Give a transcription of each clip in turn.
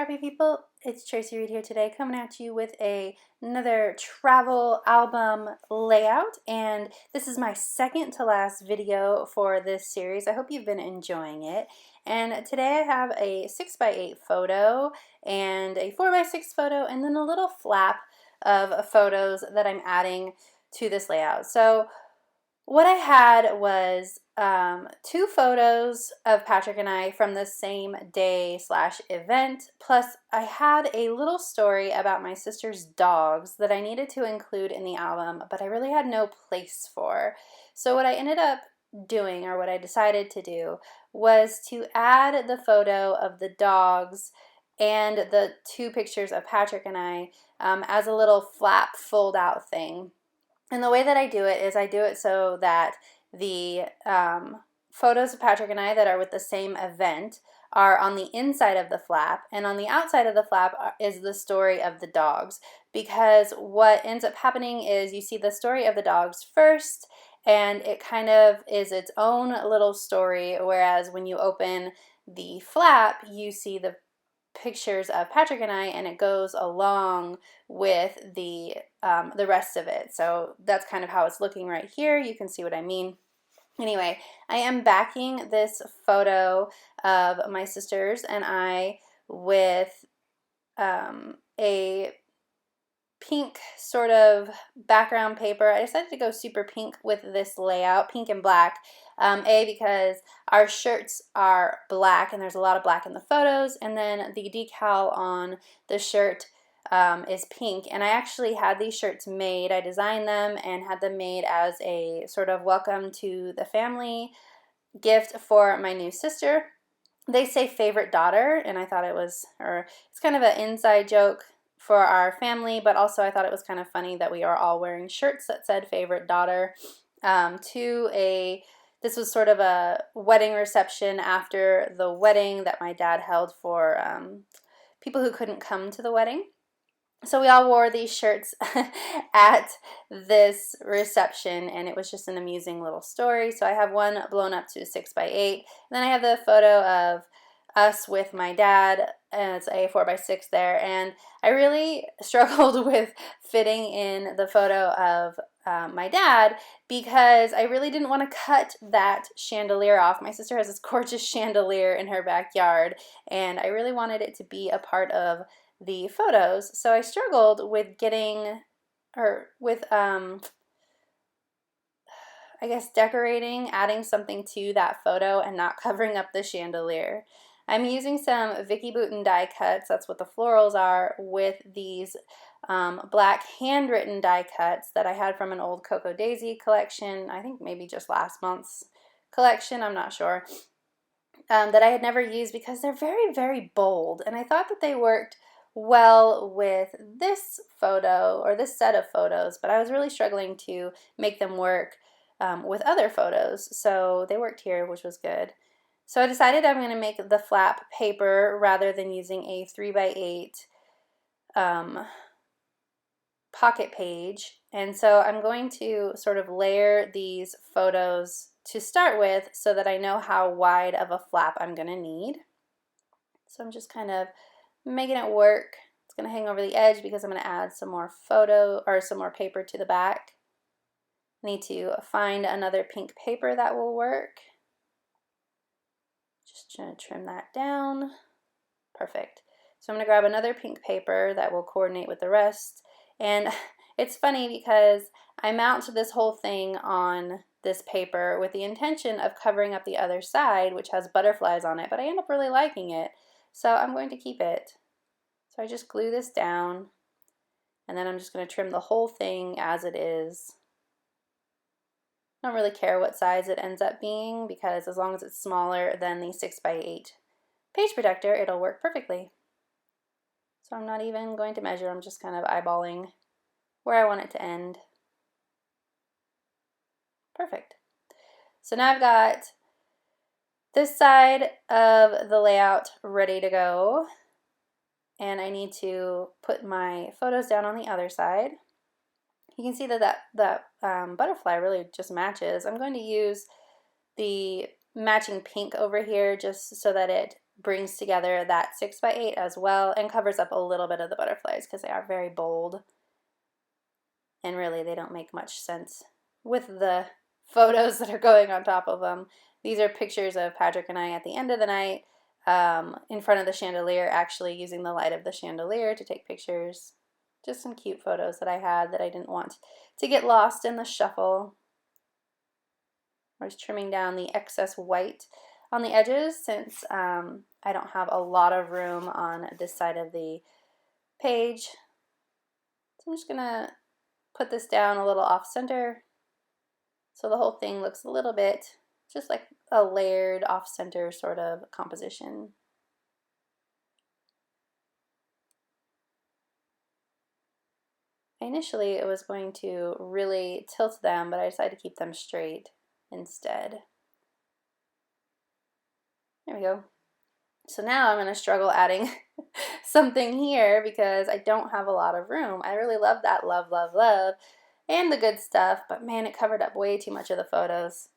scrappy people, it's Traci Reed here today, coming at you with another travel album layout, and this is my second to last video for this series. I hope you've been enjoying it. And today I have a 6x8 photo and a 4x6 photo and then a little flap of photos that I'm adding to this layout. So what I had was two photos of Patrick and I from the same day / event, plus I had a little story about my sister's dogs that I needed to include in the album, but I really had no place for. So what I ended up doing, or what I decided to do, was to add the photo of the dogs and the two pictures of Patrick and I as a little flap fold out thing. And the way that I do it is I do it so that the photos of Patrick and I that are with the same event are on the inside of the flap, and on the outside of the flap is the story of the dogs, because what ends up happening is you see the story of the dogs first, and it kind of is its own little story, whereas when you open the flap, you see the pictures of Patrick and I, and it goes along with the rest of it. So that's kind of how it's looking right here. You can see what I mean. Anyway, I am backing this photo of my sisters and I with a pink sort of background paper. I decided to go super pink with this layout, pink and black. Because our shirts are black and there's a lot of black in the photos, and then the decal on the shirt is pink. And I actually had these shirts made. I designed them and had them made as a sort of welcome to the family gift for my new sister. They say favorite daughter, and I thought it was, or it's kind of an inside joke for our family, but also I thought it was kind of funny that we are all wearing shirts that said favorite daughter this was sort of a wedding reception after the wedding that my dad held for people who couldn't come to the wedding. So we all wore these shirts at this reception, and it was just an amusing little story. So I have one blown up to a 6x8, and then I have the photo of us with my dad, and it's a 4x6 there, and I really struggled with fitting in the photo of my dad because I really didn't want to cut that chandelier off. My sister has this gorgeous chandelier in her backyard, and I really wanted it to be a part of the photos, so I struggled with getting, or with I guess decorating, adding something to that photo and not covering up the chandelier. I'm using some Vicky Bouton die cuts, that's what the florals are, with these black handwritten die cuts that I had from an old Cocoa Daisy collection, I think maybe just last month's collection, I'm not sure, that I had never used because they're very, very bold, and I thought that they worked well with this photo, or this set of photos, but I was really struggling to make them work with other photos, so they worked here, which was good. So I decided I'm going to make the flap paper rather than using a 3x8 pocket page, and so I'm going to sort of layer these photos to start with so that I know how wide of a flap I'm going to need. So I'm just kind of making it work. It's going to hang over the edge because I'm going to add some more some more paper to the back. I need to find another pink paper that will work. Just going to trim that down. Perfect. So I'm going to grab another pink paper that will coordinate with the rest. And it's funny because I mount this whole thing on this paper with the intention of covering up the other side, which has butterflies on it, but I end up really liking it. So I'm going to keep it. So I just glue this down, and then I'm just going to trim the whole thing as it is. I don't really care what size it ends up being because as long as it's smaller than the 6x8 page protector, it'll work perfectly. So I'm not even going to measure, I'm just kind of eyeballing where I want it to end. Perfect. So now I've got this side of the layout ready to go, and I need to put my photos down on the other side. You can see that butterfly really just matches. I'm going to use the matching pink over here just so that it brings together that 6x8 as well and covers up a little bit of the butterflies because they are very bold. And really, they don't make much sense with the photos that are going on top of them. These are pictures of Patrick and I at the end of the night in front of the chandelier, actually using the light of the chandelier to take pictures. Just some cute photos that I had that I didn't want to get lost in the shuffle. I was trimming down the excess white on the edges since I don't have a lot of room on this side of the page. So I'm just going to put this down a little off center so the whole thing looks a little bit just like a layered off center sort of composition. Initially it was going to really tilt them, but I decided to keep them straight instead. There we go. So now I'm going to struggle adding something here because I don't have a lot of room. I really love that love, love, love and the good stuff, but man, it covered up way too much of the photos.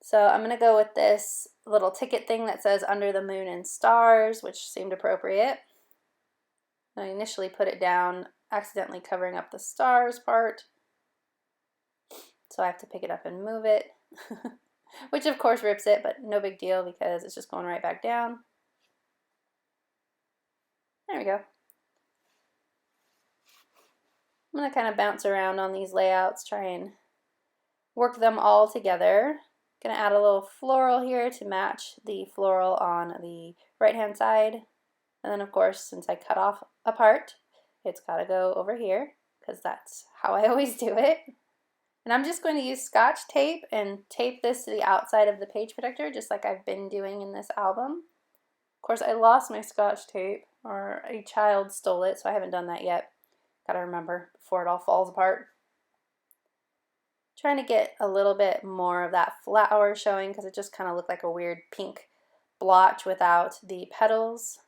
So I'm going to go with this little ticket thing that says Under the Moon and Stars, which seemed appropriate. I initially put it down, accidentally covering up the stars part. So I have to pick it up and move it, which of course rips it, but no big deal because it's just going right back down. There we go. I'm going to kind of bounce around on these layouts, try and work them all together. Going to add a little floral here to match the floral on the right hand side. And then of course, since I cut off a part, it's got to go over here because that's how I always do it. And I'm just going to use Scotch tape and tape this to the outside of the page protector just like I've been doing in this album. Of course, I lost my Scotch tape, or a child stole it, so I haven't done that yet. Gotta remember before it all falls apart. Trying to get a little bit more of that flower showing because it just kind of looked like a weird pink blotch without the petals.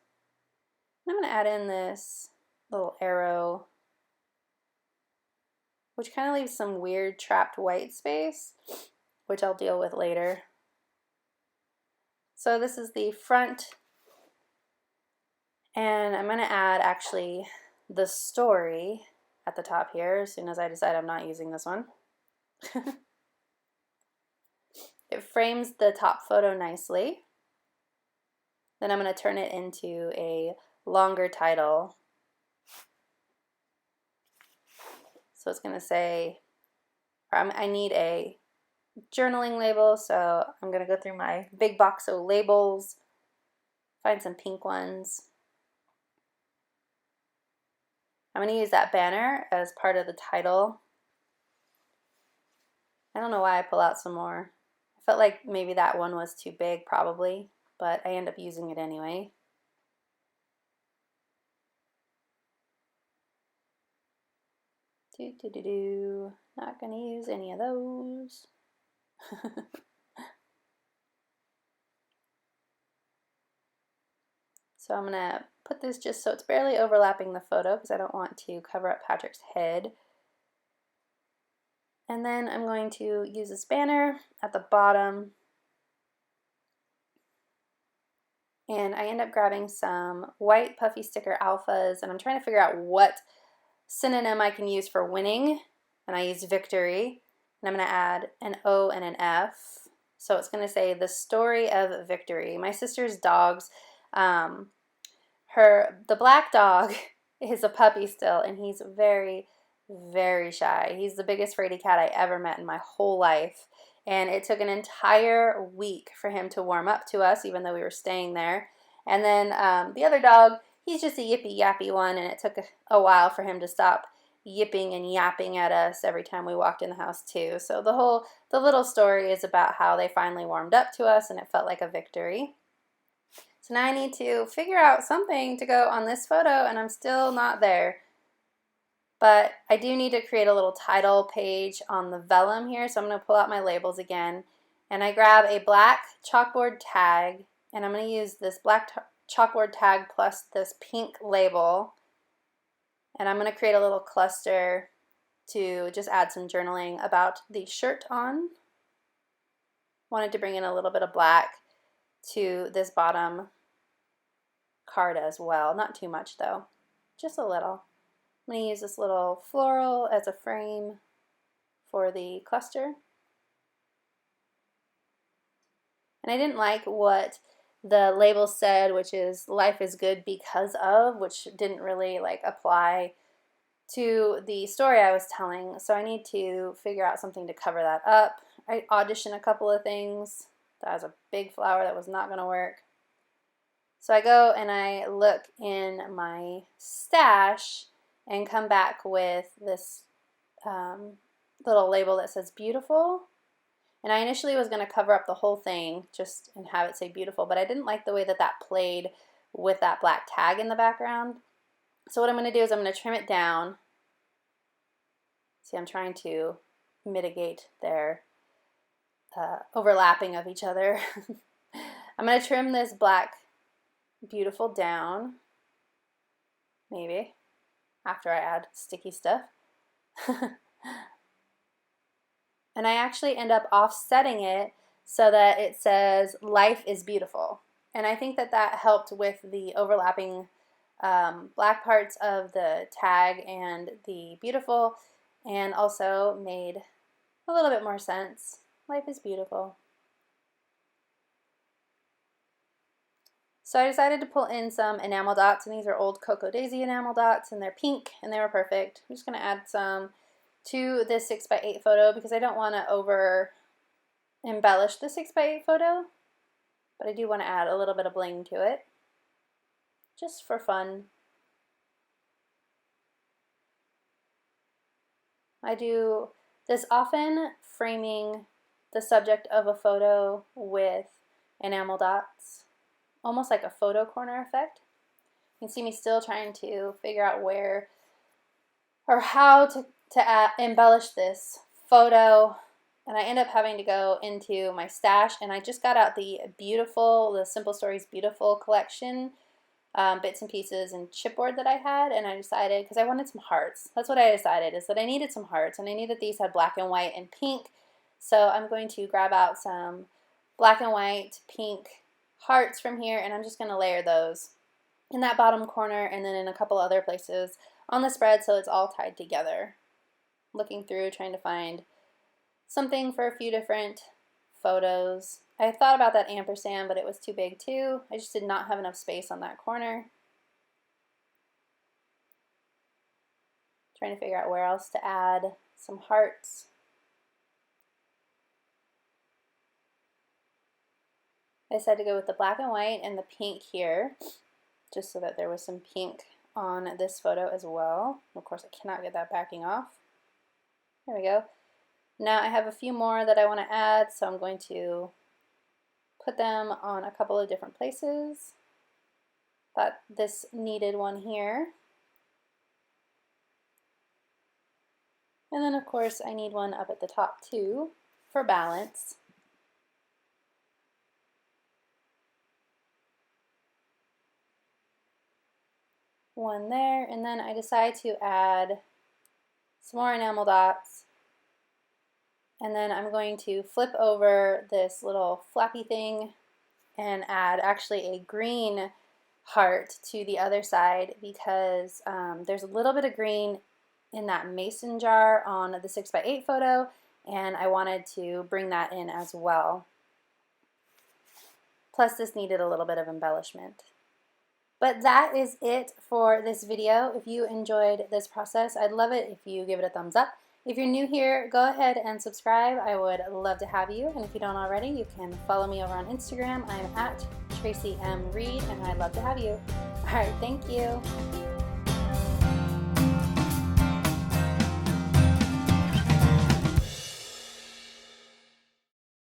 And I'm going to add in this little arrow, which kind of leaves some weird trapped white space, which I'll deal with later. So this is the front, and I'm going to add actually the story at the top here as soon as I decide I'm not using this one. It frames the top photo nicely. Then I'm going to turn it into a longer title. So it's going to say, I need a journaling label, so I'm going to go through my big box of labels, find some pink ones. I'm going to use that banner as part of the title. I don't know why I pull out some more. I felt like maybe that one was too big probably, but I end up using it anyway. Not going to use any of those. So I'm going to put this just so it's barely overlapping the photo because I don't want to cover up Patrick's head. And then I'm going to use this banner at the bottom. And I end up grabbing some white puffy sticker alphas, and I'm trying to figure out what synonym I can use for winning. And I use victory. And I'm going to add an O and an F. So it's going to say the story of victory. My sister's dogs, the black dog is a puppy still, and he's very, very shy. He's the biggest fraidy cat I ever met in my whole life. And it took an entire week for him to warm up to us, even though we were staying there. And then the other dog, he's just a yippy yappy one, and it took a while for him to stop yipping and yapping at us every time we walked in the house too. So the little story is about how they finally warmed up to us, and it felt like a victory. So now I need to figure out something to go on this photo, and I'm still not there. But I do need to create a little title page on the vellum here, so I'm going to pull out my labels again. And I grab a black chalkboard tag, and I'm going to use this black chalkboard tag plus this pink label. And I'm going to create a little cluster to just add some journaling about the shirt on. Wanted to bring in a little bit of black to this bottom card as well. Not too much though, just a little. I'm going to use this little floral as a frame for the cluster. And I didn't like what the label said, which is life is good because of, which didn't really like apply to the story I was telling. So I need to figure out something to cover that up. I auditioned a couple of things. That was a big flower that was not going to work. So I go and I look in my stash and come back with this little label that says beautiful. And I initially was going to cover up the whole thing just and have it say beautiful, but I didn't like the way that that played with that black tag in the background. So what I'm going to do is I'm going to trim it down. See, I'm trying to mitigate their overlapping of each other. I'm going to trim this black beautiful down, maybe, after I add sticky stuff. And I actually end up offsetting it so that it says life is beautiful. And I think that that helped with the overlapping black parts of the tag and the beautiful, and also made a little bit more sense. Life is beautiful. So I decided to pull in some enamel dots, and these are old Cocoa Daisy enamel dots, and they're pink, and they were perfect. I'm just going to add some to this 6x8 photo because I don't want to over embellish the 6x8 photo, but I do want to add a little bit of bling to it, just for fun. I do this often, framing the subject of a photo with enamel dots, almost like a photo corner effect. You can see me still trying to figure out where or how to embellish this photo, and I end up having to go into my stash, and I just got out the Simple Stories Beautiful collection, bits and pieces and chipboard that I had, and I decided, because I wanted some hearts, that's what I decided, is that I needed some hearts, and I knew that these had black and white and pink, so I'm going to grab out some black and white pink hearts from here, and I'm just going to layer those in that bottom corner and then in a couple other places on the spread so it's all tied together. Looking through, trying to find something for a few different photos. I thought about that ampersand, but it was too big too. I just did not have enough space on that corner. Trying to figure out where else to add some hearts. I decided to go with the black and white and the pink here, just so that there was some pink on this photo as well. Of course, I cannot get that backing off. There we go. Now I have a few more that I want to add, so I'm going to put them on a couple of different places. Thought this needed one here. And then of course I need one up at the top too for balance. One there, and then I decide to add some more enamel dots, and then I'm going to flip over this little flappy thing and add actually a green heart to the other side because there's a little bit of green in that mason jar on the 6x8 photo, and I wanted to bring that in as well. Plus this needed a little bit of embellishment. But that is it for this video. If you enjoyed this process, I'd love it if you give it a thumbs up. If you're new here, go ahead and subscribe. I would love to have you. And if you don't already, you can follow me over on Instagram. I'm at Traci M. Reed, and I'd love to have you. All right, thank you.